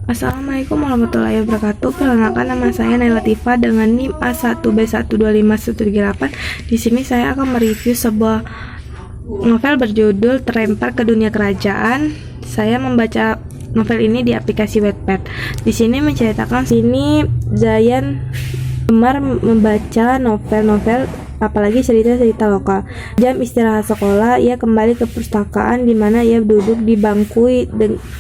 Assalamualaikum warahmatullahi wabarakatuh. Perkenalkan, nama saya Naila Tifa dengan NIM A1B1251138. Di sini saya akan mereview sebuah novel berjudul Terlempar ke Dunia Kerajaan. Saya membaca novel ini di aplikasi Wattpad. Di sini menceritakan Zayan gemar membaca novel-novel, apalagi cerita-cerita lokal. Jam istirahat sekolah, ia kembali ke perpustakaan di mana ia duduk di bangku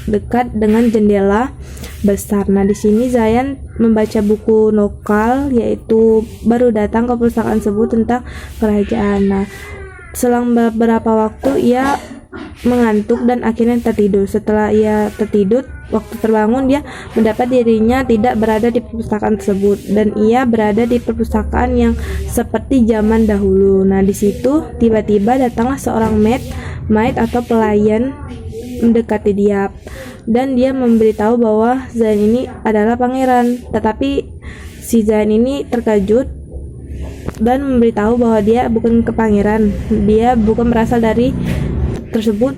dekat dengan jendela besar. Nah, di sini Zayan membaca buku lokal, yaitu baru datang ke perpustakaan tersebut tentang kerajaan. Nah, selang beberapa waktu ia mengantuk dan akhirnya tertidur. Setelah ia tertidur, waktu terbangun dia mendapat dirinya tidak berada di perpustakaan tersebut dan ia berada di perpustakaan yang seperti zaman dahulu. Nah, di situ tiba-tiba datanglah seorang maid atau pelayan mendekati dia dan dia memberitahu bahwa Zayan ini adalah pangeran. Tetapi si Zayan ini terkejut dan memberitahu bahwa dia bukan pangeran, dia bukan berasal dari tersebut,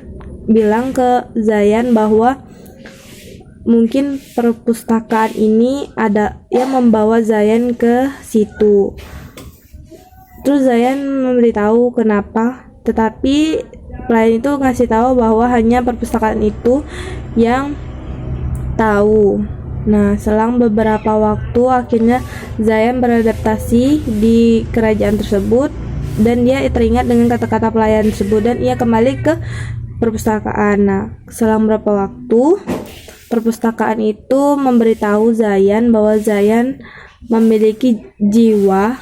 bilang ke Zayan bahwa mungkin perpustakaan ini ada yang membawa Zayan ke situ. Terus Zayan memberitahu kenapa, tetapi pelayan itu ngasih tahu bahwa hanya perpustakaan itu yang tahu. Nah, selang beberapa waktu akhirnya Zayan beradaptasi di kerajaan tersebut dan dia teringat dengan kata-kata pelayan tersebut dan ia kembali ke perpustakaan. Nah, selang beberapa waktu perpustakaan itu memberitahu Zayan bahwa Zayan memiliki jiwa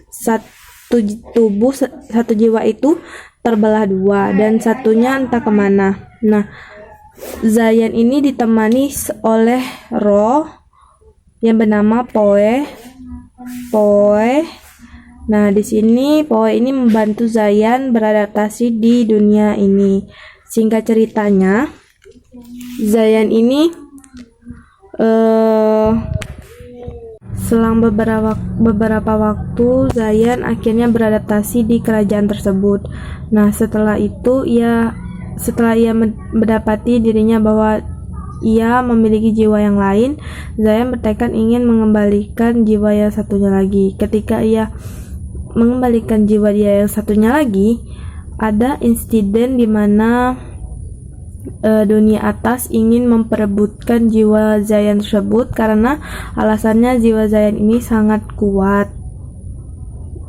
satu tubuh, satu jiwa itu terbelah dua dan satunya entah kemana. Nah, Zayan ini ditemani oleh roh yang bernama Poe. Nah, di sini Poe ini membantu Zayan beradaptasi di dunia ini. Singkat ceritanya, Zayan ini selang beberapa waktu Zayan akhirnya beradaptasi di kerajaan tersebut. Nah, setelah ia mendapati dirinya bahwa ia memiliki jiwa yang lain, Zayan bertekad ingin mengembalikan jiwa yang satunya lagi. Ketika ia mengembalikan jiwa dia yang satunya lagi, ada insiden di mana dunia atas ingin memperebutkan jiwa Zayan tersebut karena alasannya jiwa Zayan ini sangat kuat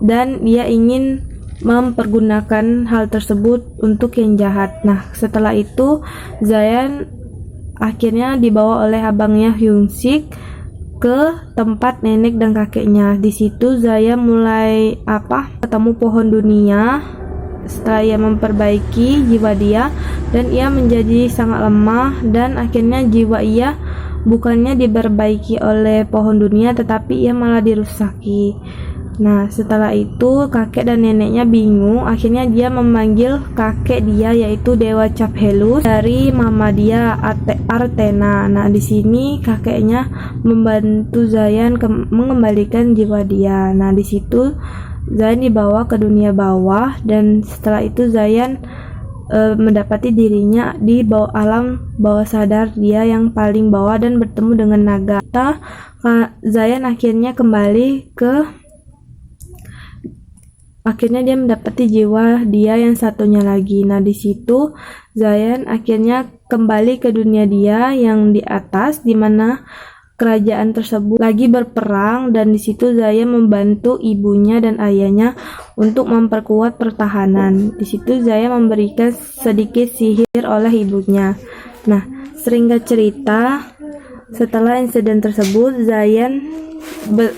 dan dia ingin mempergunakan hal tersebut untuk yang jahat. Nah, setelah itu Zayan akhirnya dibawa oleh abangnya Hyung-sik ke tempat nenek dan kakeknya. Di situ Zayan mulai ketemu pohon dunia. Setelah ia memperbaiki jiwa dia dan ia menjadi sangat lemah dan akhirnya jiwa ia bukannya diperbaiki oleh pohon dunia tetapi ia malah dirusaki. Nah, setelah itu kakek dan neneknya bingung. Akhirnya dia memanggil kakek dia, yaitu Dewa Caphelus, dari mama dia Artena. Nah, di sini kakeknya membantu Zayan mengembalikan jiwa dia. Nah, di situ Zayan dibawa ke dunia bawah dan setelah itu Zayan mendapati dirinya di alam bawah sadar dia yang paling bawah dan bertemu dengan naga. Zayan akhirnya dia mendapati jiwa dia yang satunya lagi. Nah, di situ Zayan akhirnya kembali ke dunia dia yang di atas, di mana kerajaan tersebut lagi berperang, dan di situ Zayan membantu ibunya dan ayahnya untuk memperkuat pertahanan. Di situ Zayan memberikan sedikit sihir oleh ibunya. Nah, singkat cerita, setelah insiden tersebut Zayan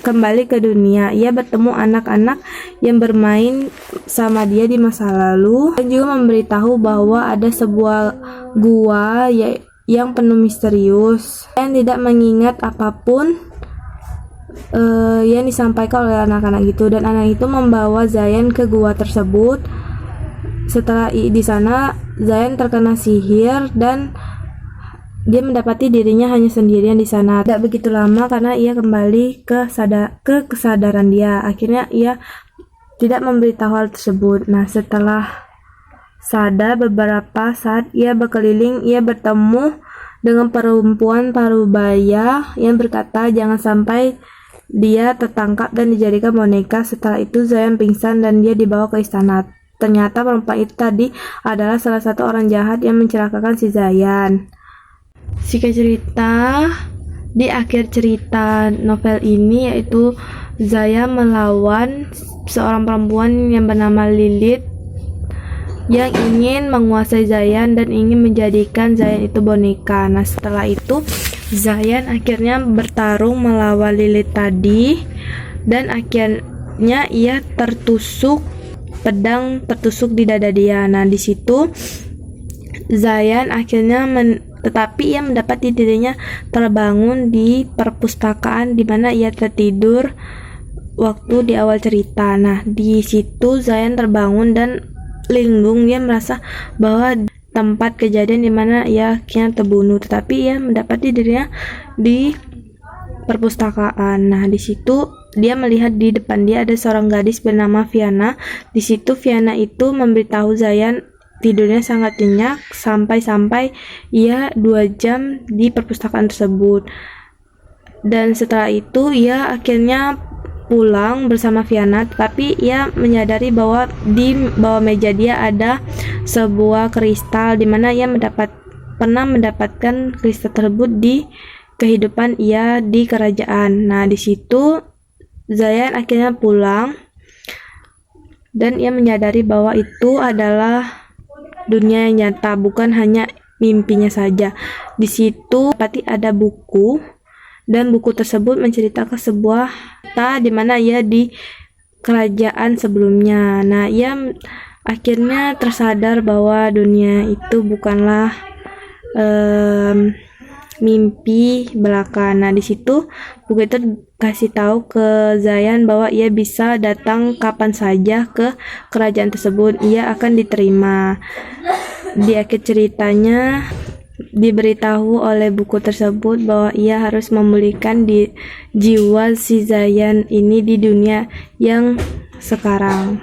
kembali ke dunia. Ia bertemu anak-anak yang bermain sama dia di masa lalu dan juga memberitahu bahwa ada sebuah gua yang penuh misterius yang tidak mengingat apapun yang disampaikan oleh anak-anak itu, dan anak itu membawa Zayan ke gua tersebut. Setelah di sana Zayan terkena sihir dan dia mendapati dirinya hanya sendirian di sana. Tidak begitu lama karena ia kembali ke kesadaran dia. Akhirnya ia tidak memberitahu hal tersebut. Nah, setelah sadar beberapa saat ia berkeliling, ia bertemu dengan perempuan parubaya yang berkata jangan sampai dia tertangkap dan dijadikan boneka. Setelah itu Zayan pingsan dan dia dibawa ke istana. Ternyata perempuan itu tadi adalah salah satu orang jahat yang mencelakakan si Zayan. Singkat cerita, di akhir cerita novel ini yaitu Zayan melawan seorang perempuan yang bernama Lilith yang ingin menguasai Zayan dan ingin menjadikan Zayan itu boneka. Nah, setelah itu Zayan akhirnya bertarung melawan Lilith tadi dan akhirnya ia pedang tertusuk di dada dia. Nah, di situ Zayan akhirnya tetapi ia mendapati dirinya terbangun di perpustakaan di mana ia tertidur waktu di awal cerita. Nah, di situ Zayan terbangun dan linglung, dia merasa bahwa tempat kejadian di mana ia akhirnya terbunuh, tetapi ia mendapati dirinya di perpustakaan. Nah, di situ dia melihat di depan dia ada seorang gadis bernama Viana. Di situ Viana itu memberitahu Zayan tidurnya sangat nyenyak sampai ia 2 jam di perpustakaan tersebut. Dan setelah itu ia akhirnya pulang bersama Viana, tapi ia menyadari bahwa di bawah meja dia ada sebuah kristal di mana ia pernah mendapatkan kristal tersebut di kehidupan ia di kerajaan. Nah, di situ Zayan akhirnya pulang dan ia menyadari bahwa itu adalah dunia yang nyata, bukan hanya mimpinya saja. Di situ pasti ada buku dan buku tersebut menceritakan sebuah di mana ia di kerajaan sebelumnya. Nah, ia akhirnya tersadar bahwa dunia itu bukanlah mimpi belaka. Nah, di situ buku itu kasih tahu ke Zayan bahwa ia bisa datang kapan saja ke kerajaan tersebut, ia akan diterima. Di akhir ceritanya diberitahu oleh buku tersebut bahwa ia harus memulihkan jiwa si Zayan ini di dunia yang sekarang.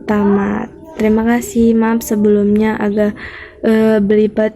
Tamat. Terima kasih, maaf sebelumnya agak belibet